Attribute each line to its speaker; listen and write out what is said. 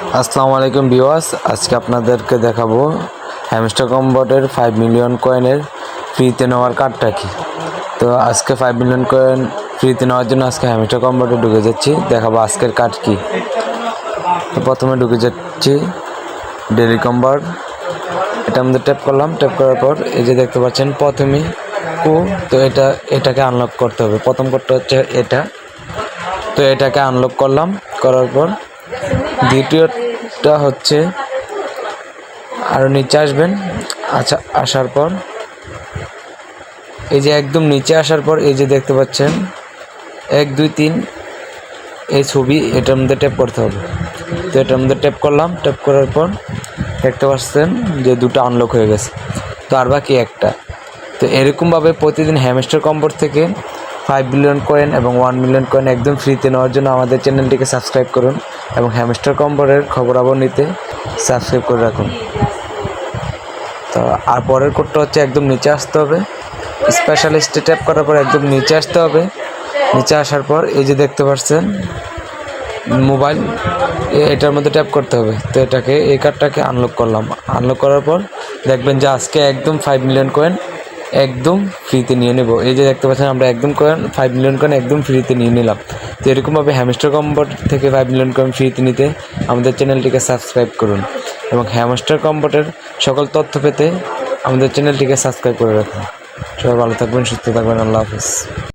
Speaker 1: আসসালামু আলাইকুম ভিউয়ার্স, আজকে আপনাদেরকে দেখাবো হ্যামস্টার কম্বোটের 5 মিলিয়ন কয়েনের ফ্রিতে নেওয়ার কার্ডটা কি। তো আজকে 5 মিলিয়ন কয়েন ফ্রিতে নেওয়ার জন্য আজকে হ্যামস্টার কম্বোটে ঢুকে যাচ্ছি, দেখাবো আজকের কার্ড কি। তো প্রথমে ঢুকে যাচ্ছি ডেলি কম্বোট, এটা আমাদের ট্যাপ করলাম। ট্যাপ করার পর এই যে দেখতে পাচ্ছেন প্রথমে তো এটাকে আনলক করতে হবে। প্রথম করতে হচ্ছে এটা, তো এটাকে আনলক করলাম। করার পর দ্বিতীয়টা হচ্ছে আরও নিচে আসবেন। আচ্ছা, আসার পর এই যে একদম নিচে আসার পর এই যে দেখতে পাচ্ছেন 1 2 3 এই ছবি, এটার মধ্যে ট্যাপ করতে হবে। তো এটার মধ্যে ট্যাপ করলাম। ট্যাপ করার পর দেখতে পাচ্ছেন যে দুটো আনলক হয়ে গেছে, তো আর বাকি একটা। তো এরকমভাবে প্রতিদিন হ্যামস্টার কম্বোট থেকে 5 বিলিয়ন কয়েন এবং 1 মিলিয়ন কয়েন একদম ফ্রিতে নেওয়ার জন্য আমাদের চ্যানেলটিকে সাবস্ক্রাইব করুন এবং হ্যামস্টার কম্বোটের খবরাখবর নিতে সাবস্ক্রাইব করে রাখুন। তো আর পরের কোডটা হচ্ছে একদম নিচে আসতে হবে, স্পেশালিস্টে ট্যাপ করার পর একদম নিচে আসতে হবে। নিচে আসার পর এই যে দেখতে পাচ্ছেন মোবাইল, এটার মধ্যে ট্যাপ করতে হবে। তো এই কার্ডটাকে আনলক করলাম। আনলক করার পর দেখবেন যে আজকে একদম 5 মিলিয়ন কয়েন একদম ফ্রিতে নিয়ে নেব। এই যে দেখতে পাচ্ছেন আমরা একদম 5 মিলিয়ন কয়েন একদম ফ্রিতে নিয়ে নিলাম। তো এরকমভাবে হ্যামস্টার কম্বোট থেকে 5 মিলিয়ন কয়েন ফ্রিতে নিতে আমাদের চ্যানেলটিকে সাবস্ক্রাইব করুন এবং হ্যামস্টার কম্বোটের সকল তথ্য পেতে আমাদের চ্যানেলটিকে সাবস্ক্রাইব করে রাখুন। সবাই ভালো থাকবেন, সুস্থ থাকবেন। আল্লাহ হাফিজ।